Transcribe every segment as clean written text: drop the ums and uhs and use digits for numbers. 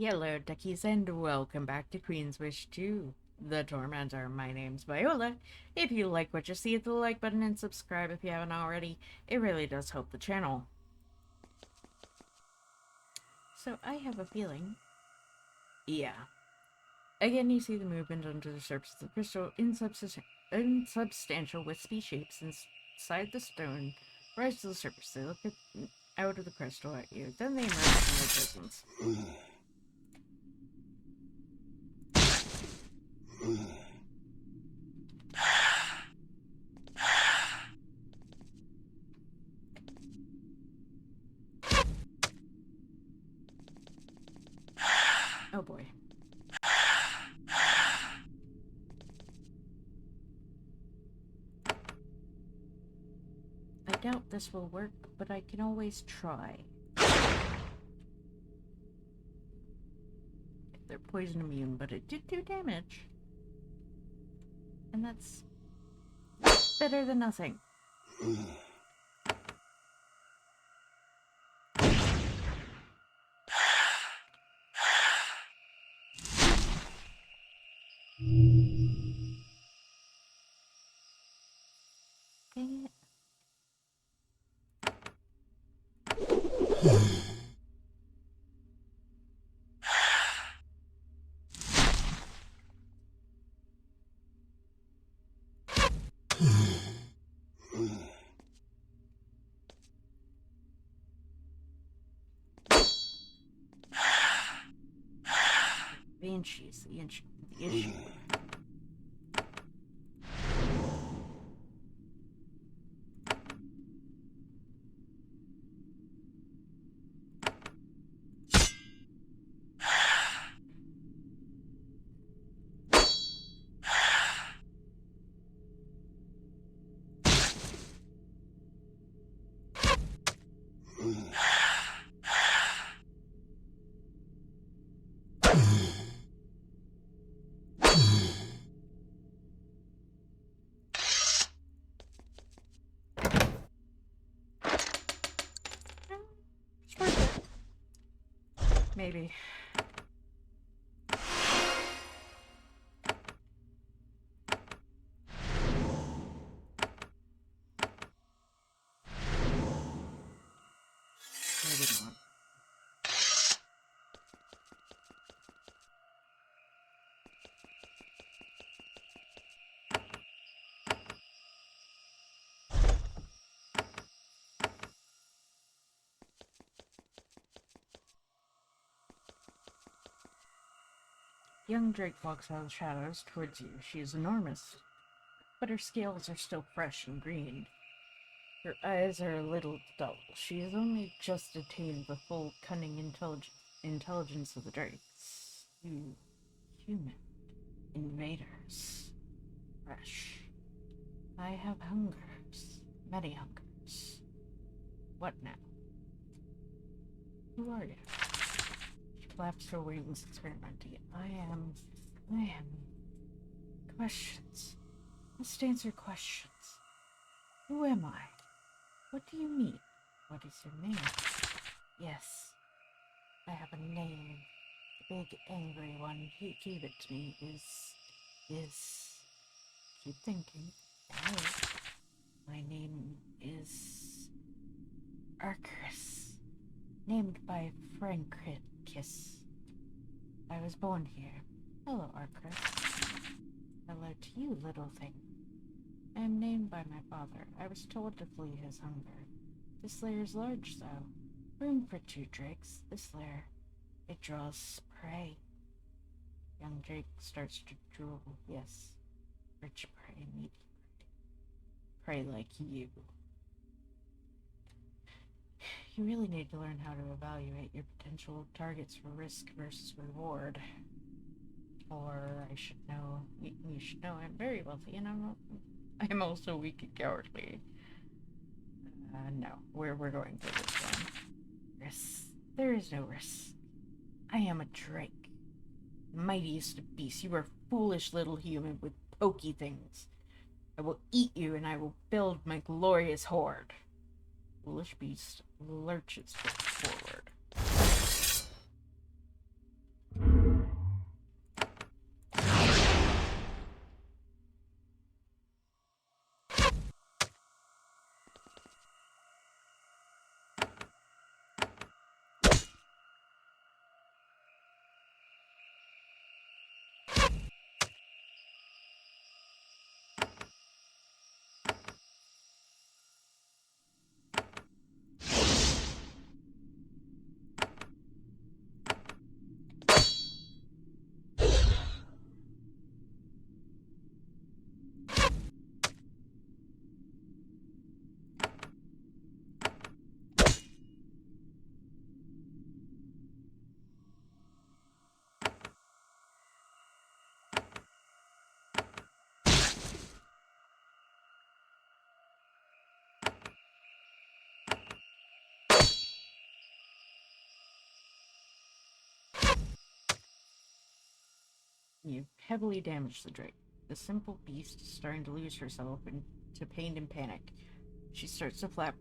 Hello, duckies, and welcome back to Queen's Wish 2, The Tormentor. My name's Viola. If you like what you see, hit the like button and subscribe if you haven't already. It really does help the channel. So I have a feeling... Yeah. Again, you see the movement under the surface of the crystal, insubstantial wispy shapes inside the stone rise to the surface. They look out of the crystal at you, then they emerge from their prisons. Oh boy. I doubt this will work, but I can always try. They're poison immune, but it did do damage. And that's better than nothing. Dang it. Banshee's the issue. It's worth it. Maybe. Maybe not. Young Drake walks out of the shadows towards you. She is enormous, but her scales are still fresh and green. Her eyes are a little dull. She has only just attained the full cunning intelligence of the Drakes. You human invaders. Fresh. I have hungers. Many hungers. What now? Who are you? She flaps her wings experimentally. I am... Questions. Must answer questions. Who am I? What do you mean? What is your name? Yes, I have a name. The big angry one he gave it to me is... Keep thinking. No. My name is... Arcus. Named by Frankiss. I was born here. Hello, Arcus. Hello to you, little thing. I am named by my father. I was told to flee his hunger. This lair is large, though. Room for 2 drakes. This lair, it draws prey. Young Drake starts to drool. Yes. Rich prey, meaty prey. Prey like you. You really need to learn how to evaluate your potential targets for risk versus reward. Or I should know, you should know I'm very wealthy and I'm also weak and cowardly. No, we're going for this one. Risk. There is no risk. I am a drake. Mightiest of beasts. You are foolish little human with pokey things. I will eat you and I will build my glorious horde. Foolish beast lurches forward. You've heavily damaged the drake. The simple beast is starting to lose herself into pain and panic. She starts to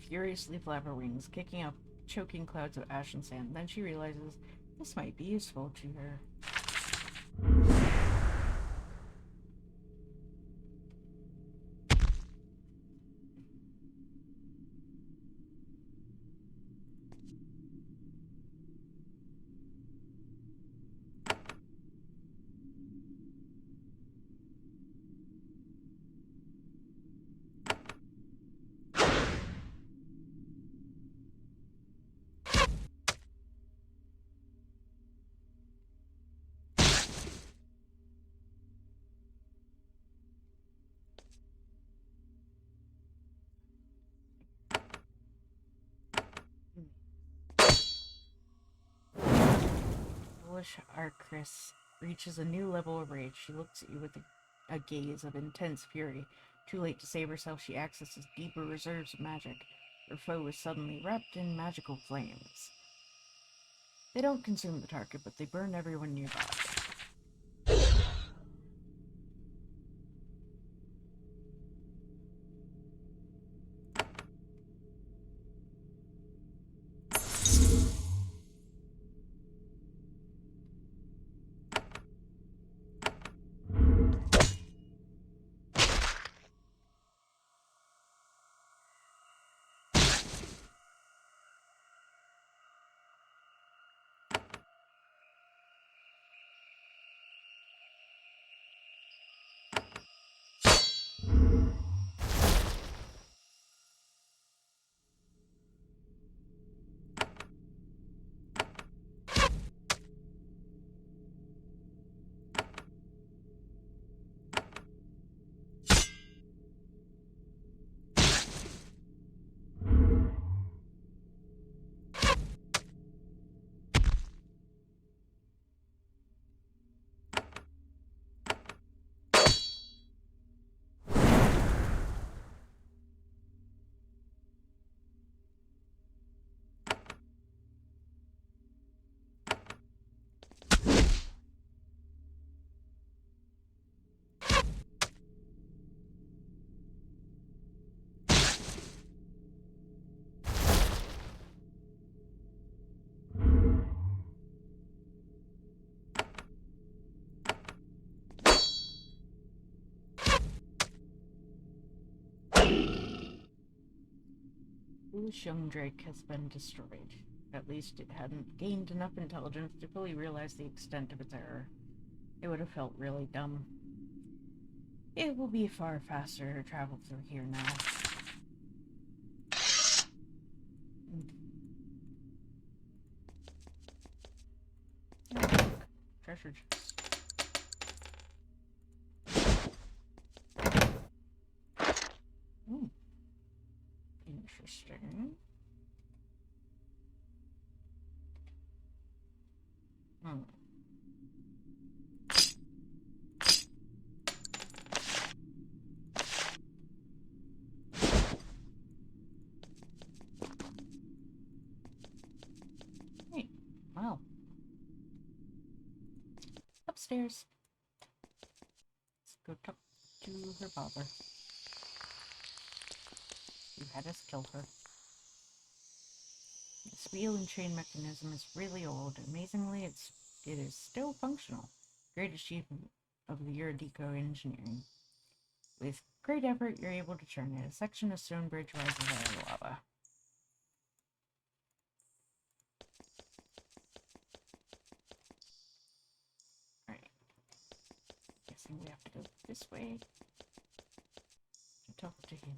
furiously flap her wings, kicking up choking clouds of ash and sand. Then she realizes this might be useful to her. Foolish Arcris reaches a new level of rage. She looks at you with a gaze of intense fury. Too late to save herself, she accesses deeper reserves of magic. Her foe is suddenly wrapped in magical flames. They don't consume the target, but they burn everyone nearby. Foolish young drake has been destroyed. At least it hadn't gained enough intelligence to fully realize the extent of its error. It would have felt really dumb. It will be far faster to travel through here now. Oh, look. Treasure chest. Ooh. Interesting. Hmm. Hey, wow. Upstairs. Let's go talk to her father. You had us kill her. This wheel and chain mechanism is really old. Amazingly, it is still functional. Great achievement of the Eurydico engineering. With great effort, you're able to turn it. A section of stone bridge rises out of the lava. Alright. Guessing we have to go this way to talk to him.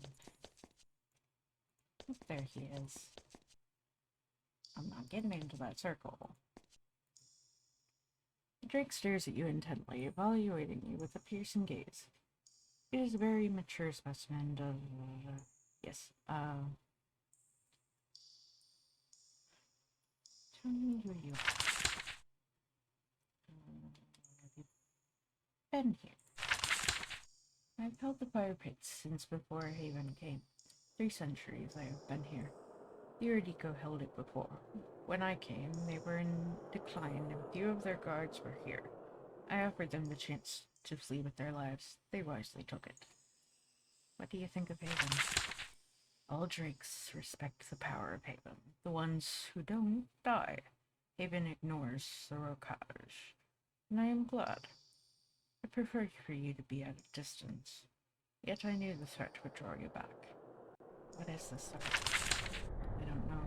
Oh, there he is. I'm not getting into that circle. The drake stares at you intently, evaluating you with a piercing gaze. It is a very mature specimen of... yes, tell me who you are. Have you been here? I've held the fire pits since before Haven came. 3 centuries I have been here. The Eurydico held it before. When I came, they were in decline, and few of their guards were here. I offered them the chance to flee with their lives. They wisely took it. What do you think of Haven? All drakes respect the power of Haven. The ones who don't die. Haven ignores the Rokage, and I am glad. I prefer for you to be at a distance. Yet I knew the threat would draw you back. What is this threat? I don't know.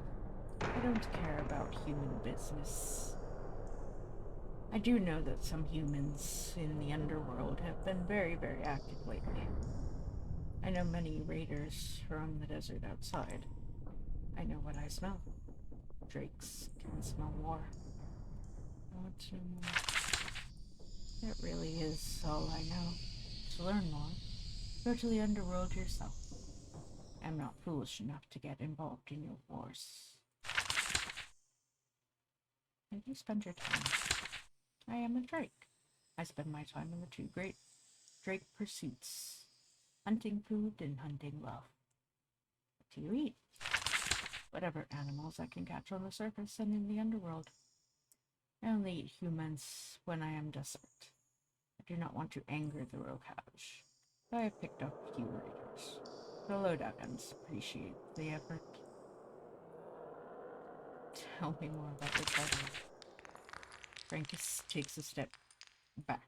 I don't care about human business. I do know that some humans in the underworld have been very, very active lately. I know many raiders from the desert outside. I know what I smell. Drakes can smell war. I want to know more. That really is all I know. To learn more, go to the underworld yourself. I'm not foolish enough to get involved in your wars. Where do you spend your time? I am a drake. I spend my time in the two great drake pursuits, hunting food and hunting love. What do you eat? Whatever animals I can catch on the surface and in the underworld. I only eat humans when I am desperate. I do not want to anger the Rokage. I have picked up a few raiders. The lowdowns appreciate the effort. Tell me more about your childhood. Frankiss takes a step back.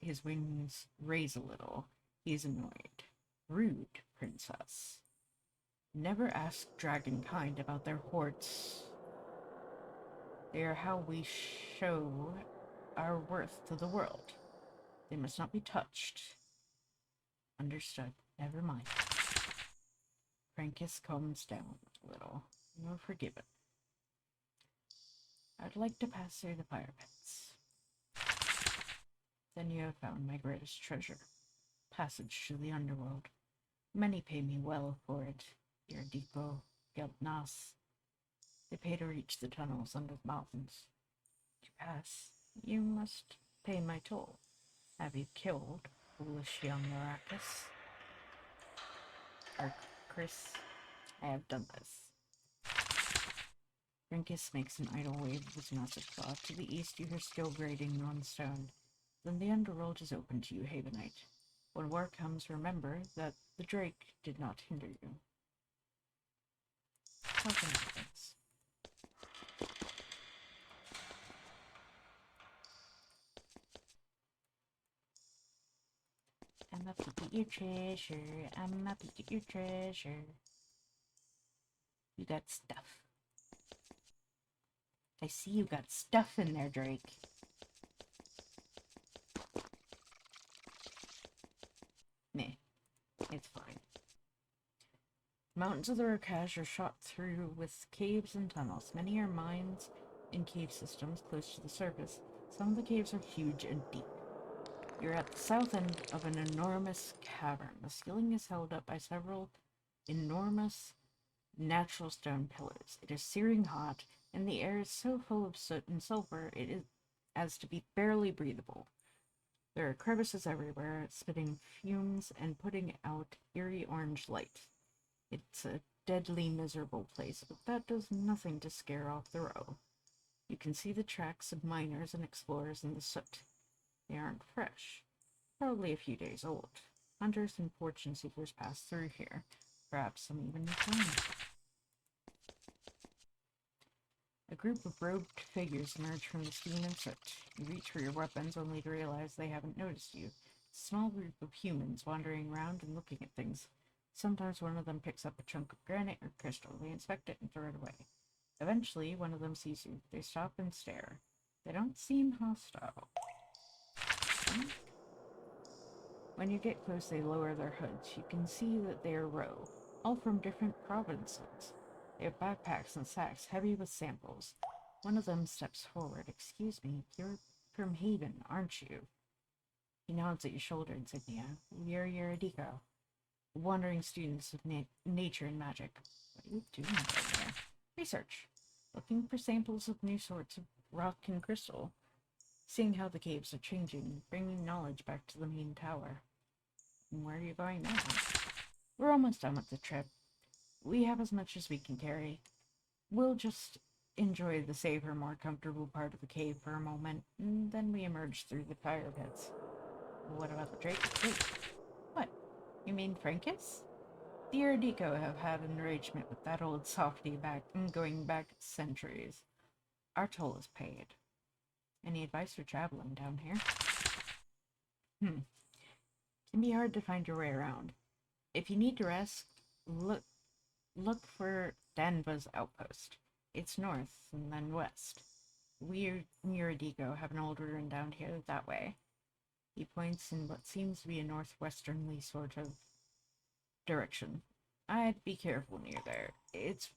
His wings raise a little. He is annoyed. Rude, princess. Never ask dragonkind about their hoards. They are how we show our worth to the world. They must not be touched. Understood. Never mind. Frankiss calms down a little. You are forgiven. I'd like to pass through the fire pits. Then you have found my greatest treasure. Passage to the underworld. Many pay me well for it. Your depot, Geltnas. They pay to reach the tunnels under the mountains. To pass, you must pay my toll. Have you killed foolish young Maracas? Or Chris? I have done this. Frankiss makes an idle wave of his massive claw. To the east, you hear steel grating on stone. Then the underworld is open to you, Havenite. When war comes, remember that the Drake did not hinder you. How can I this? I'm a peek at your treasure. I'm a peek at your treasure. You got stuff. I see you got stuff in there, Drake. Meh. It's fine. Mountains of the Rokage are shot through with caves and tunnels. Many are mines and cave systems close to the surface. Some of the caves are huge and deep. You're at the south end of an enormous cavern. The ceiling is held up by several enormous natural stone pillars. It is searing hot, and the air is so full of soot and sulfur it is as to be barely breathable. There are crevices everywhere, spitting fumes and putting out eerie orange light. It's a deadly miserable place, but that does nothing to scare off the row. You can see the tracks of miners and explorers in the soot. They aren't fresh, probably a few days old. Hunters and fortune seekers pass through here, perhaps some even return. A group of robed figures emerge from the steam and soot. You reach for your weapons only to realize they haven't noticed you. A small group of humans wandering around and looking at things. Sometimes one of them picks up a chunk of granite or crystal. They inspect it and throw it away. Eventually, one of them sees you. They stop and stare. They don't seem hostile. When you get close, they lower their hoods. You can see that they are row, all from different provinces. They have backpacks and sacks heavy with samples. One of them steps forward. Excuse me, you're from Haven, aren't you? He nods at your shoulder, insignia. We're Eurydico, wandering students of nature and magic. What are you doing down there? Research. Looking for samples of new sorts of rock and crystal. Seeing how the caves are changing, bringing knowledge back to the main tower. And where are you going now? We're almost done with the trip. We have as much as we can carry. We'll just enjoy the safer, more comfortable part of the cave for a moment, and then we emerged through the fire pits. What about the Drake? Wait, what? You mean Frankiss? The Erdico have had an arrangement with that old softy going back centuries. Our toll is paid. Any advice for traveling down here? Can be hard to find your way around. If you need to rest, look for Danva's outpost. It's north and then west. We near Erdico have an old ruin down here that way. He points in what seems to be a northwesternly sort of direction. I'd be careful near there. It's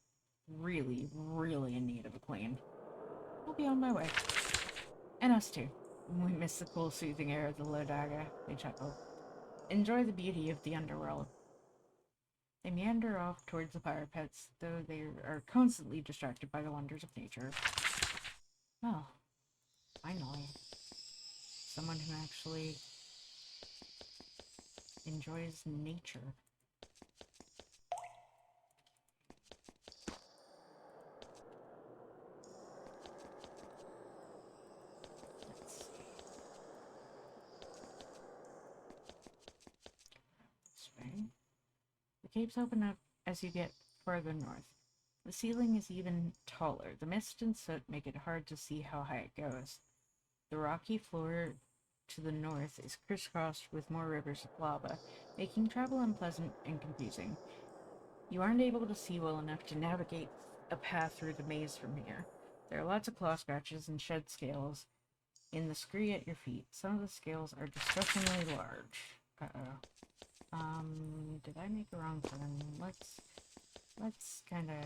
really, really in need of a clean. I'll be on my way. And us too. We miss the cool, soothing air of the Lodaga, they chuckle. Enjoy the beauty of the underworld. They meander off towards the fire pits, though they are constantly distracted by the wonders of nature. Well, finally. Someone who actually enjoys nature. Let's see. Spring. The caves open up as you get further north. The ceiling is even taller. The mist and soot make it hard to see how high it goes. The rocky floor to the north is crisscrossed with more rivers of lava, making travel unpleasant and confusing. You aren't able to see well enough to navigate a path through the maze from here. There are lots of claw scratches and shed scales in the scree at your feet. Some of the scales are distressingly large. Did I make a wrong turn? Let's kind of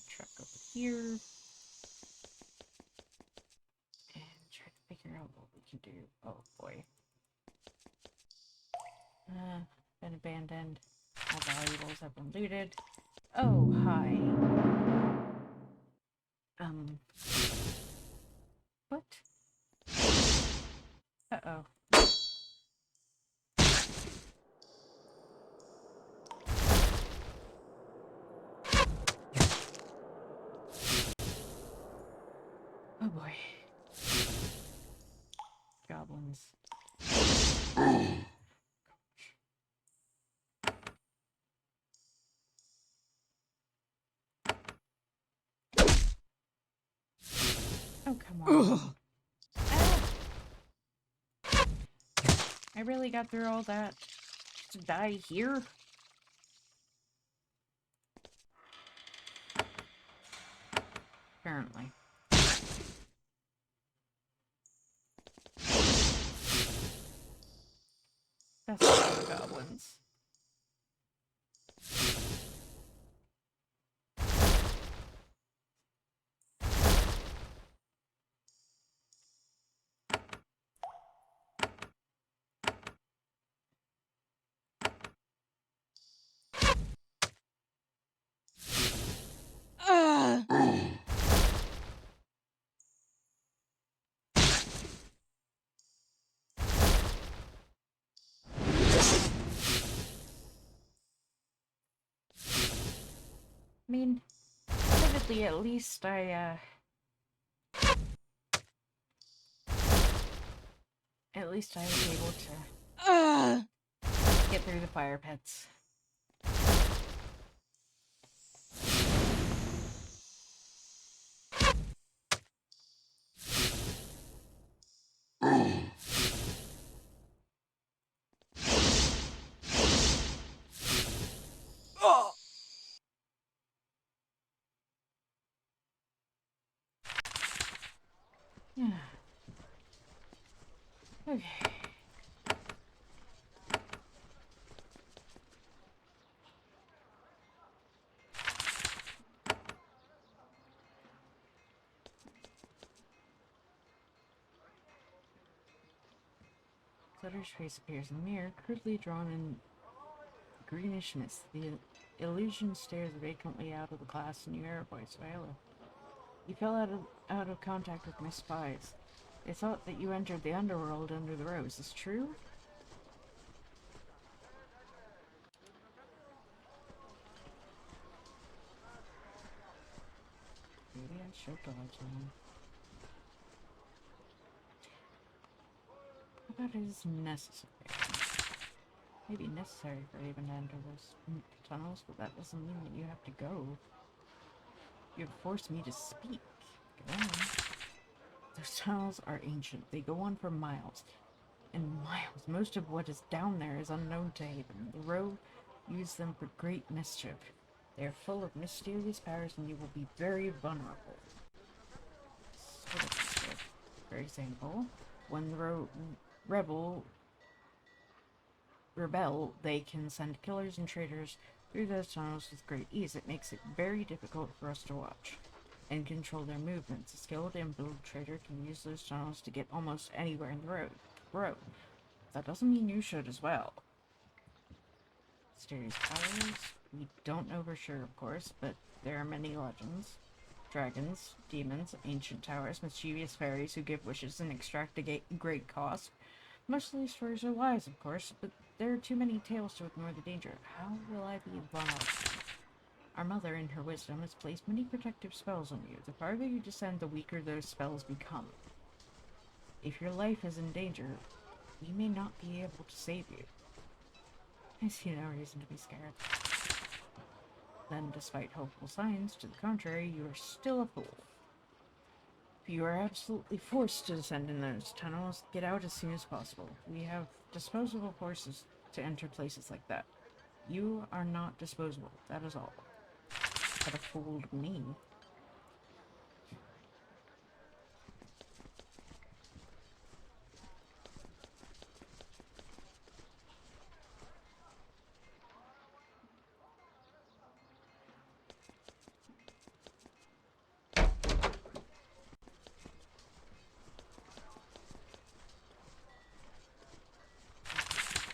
trek over here and try to figure out what we can do. Oh boy. Been abandoned. All valuables have been looted. Oh, hi. What? Uh-oh. Oh boy. Goblins. Oh, come on. I really got through all that to die here? Apparently. That's not the goblins. I mean, admittedly, at least I was able to get through the fire pits. Okay. Sutter's face appears in the mirror, crudely drawn in greenish mist. The illusion stares vacantly out of the glass in your voice, Viola. You fell out of contact with my spies. They thought that you entered the underworld under the rose. Is true? Maybe I show dogs on. But it is necessary. Maybe necessary for even to enter those tunnels, but that doesn't mean that you have to go. You have forced me to speak. Go on. Those tunnels are ancient. They go on for miles and miles. Most of what is down there is unknown to Haven. The Row use them for great mischief. They are full of mysterious powers and you will be very vulnerable. Sort of mischief. For example, when the rebel, they can send killers and traitors through those tunnels with great ease. It makes it very difficult for us to watch and control their movements. A skilled infiltrator can use those tunnels to get almost anywhere in the row. That doesn't mean you should as well. Mysterious powers? We don't know for sure, of course, but there are many legends. Dragons, demons, ancient towers, mischievous fairies who give wishes and extract a great cost. Most of these stories are lies, of course, but there are too many tales to ignore the danger. How will I be vulnerable? Our mother, in her wisdom, has placed many protective spells on you. The farther you descend, the weaker those spells become. If your life is in danger, we may not be able to save you. I see no reason to be scared. Then, despite hopeful signs to the contrary, you are still a fool. If you are absolutely forced to descend in those tunnels, get out as soon as possible. We have disposable forces to enter places like that. You are not disposable, that is all. Could have fooled me.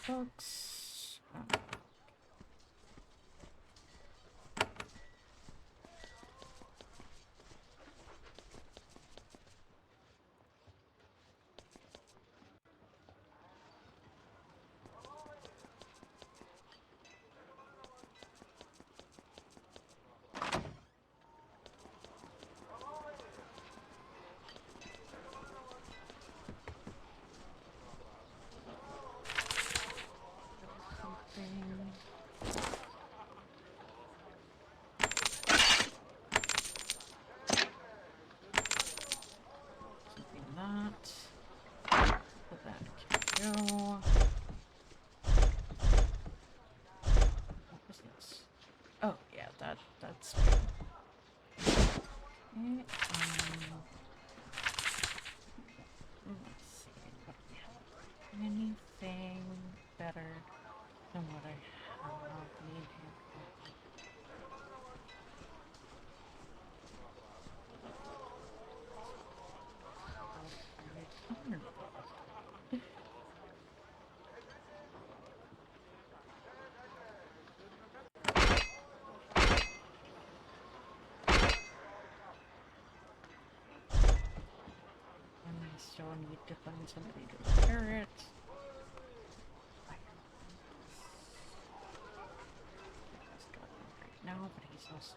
Books. Put that can go. What was this? Oh yeah, that's okay. Let's see. What do we have? Anything better than what I have? Need here. And I still need to find somebody to repair it. Right now, but he's also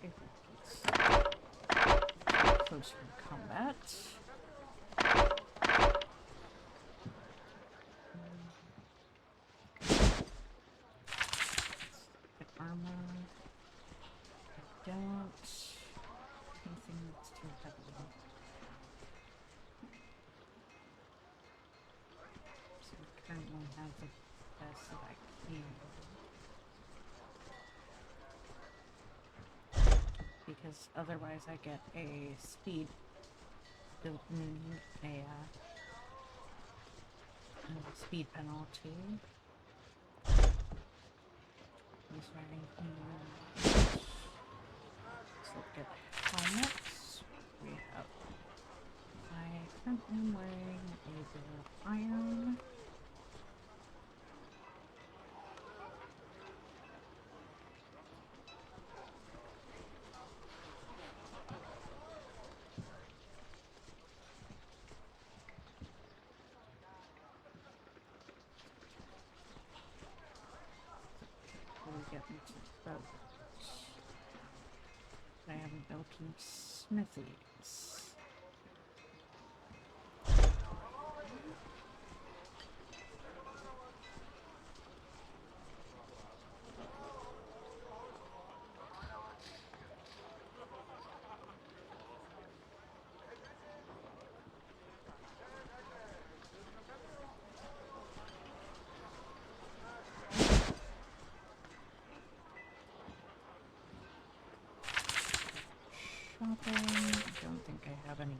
if it's close for combat. Get armor. I don't. Anything that's too heavy. So we currently have the best that I can. Because otherwise I get a speed built in, a speed penalty. He's wearing let's look at helmets. We have I currently am wearing a bit of iron. get into boats. I haven't built any smithies. I don't think I have any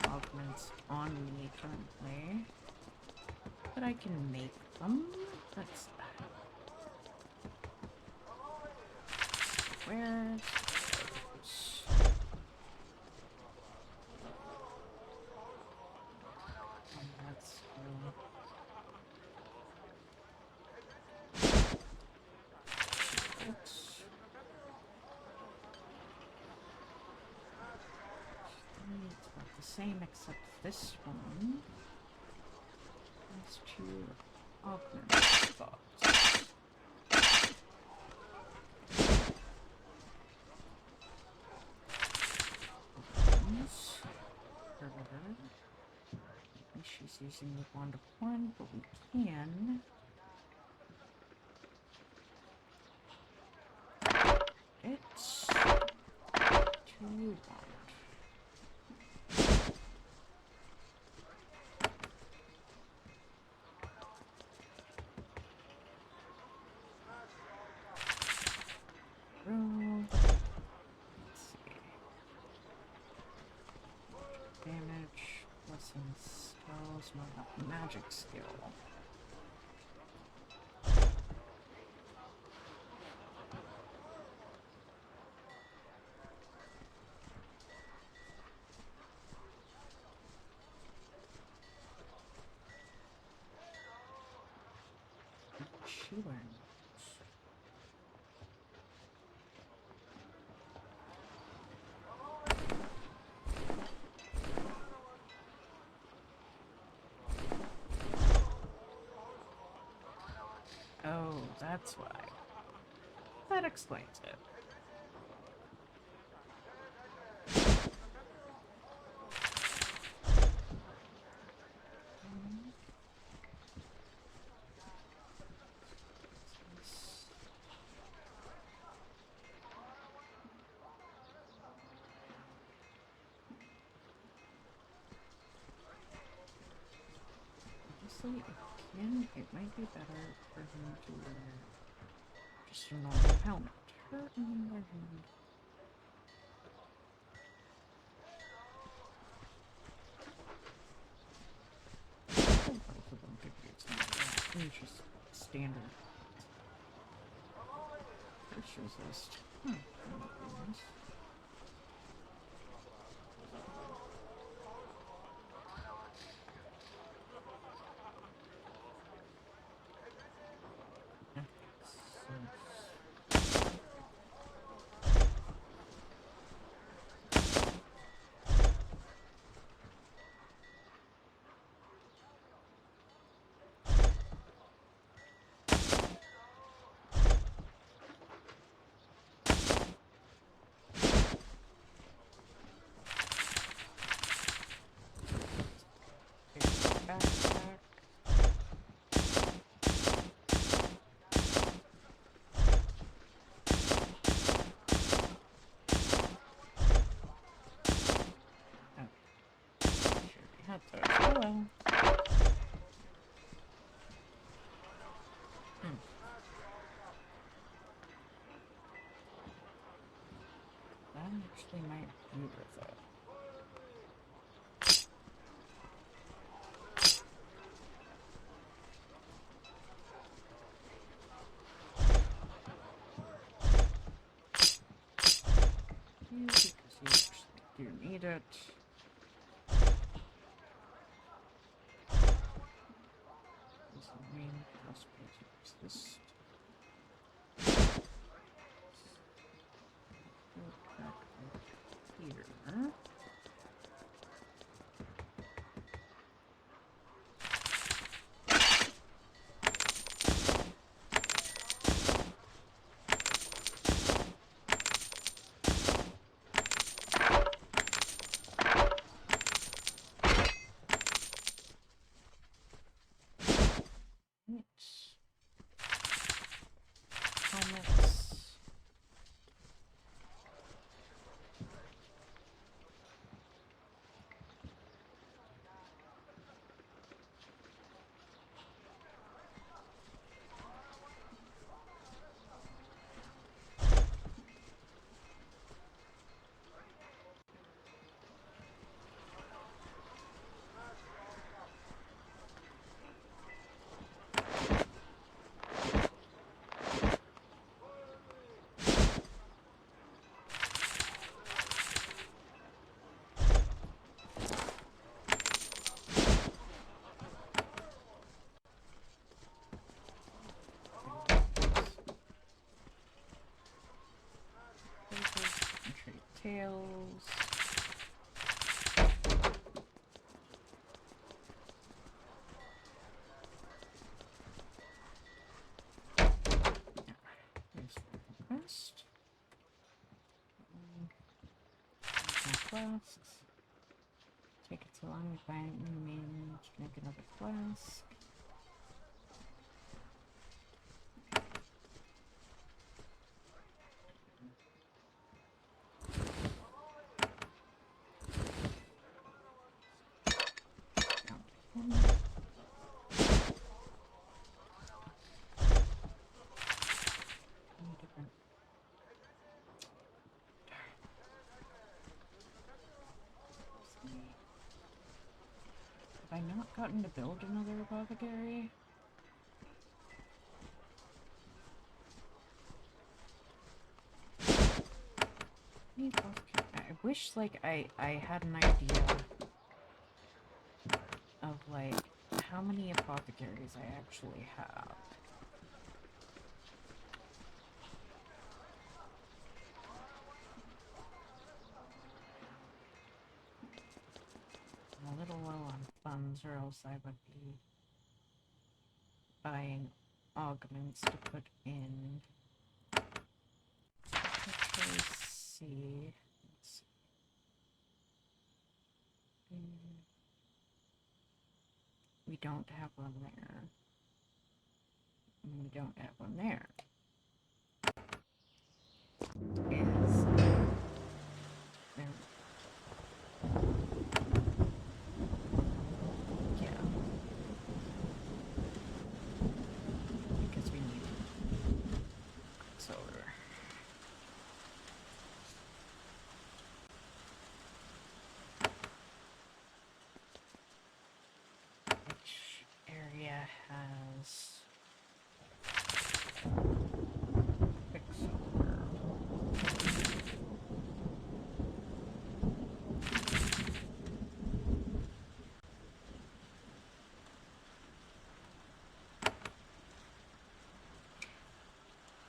augments on me currently, but I can make them. That's that. Where's those? That's it's about the same except this one has two augment spots. She's using the wand of one, but we can it's too long. Let's see. Damage, blessing spells, magic skill. She learns. Oh, that's why. That explains it. Honestly, it might be better for him to wear just a normal helmet. Her on the other hand. Both of them could use something. It's just standard. First resist. Huh. That would be nice. Backpack. Oh, sure we had those. Oh well. That actually might be worth it. Because you actually do need it. This is the main possibility. This. Go back here. Helmets. Helmets. Trade tails. There's the quest. Flasks. Take it so long we find remains to make another flask. Have I not gotten to build another apothecary? I wish, like, I had an idea of, like, how many apothecaries I actually have. I'm a little low on funds, or else I would be buying augments to put in. Let's see. We don't have one there. And we don't have one there. Is there? Yeah. Because we need solar. Which area has quicksilver?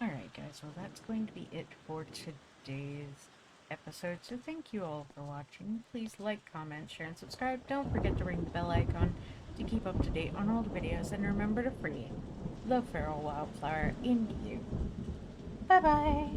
Alright guys, well that's going to be it for today's episode, so thank you all for watching. Please like, comment, share, and subscribe. Don't forget to ring the bell icon to keep up to date on all the videos, and remember to free the feral wildflower into you. Bye bye!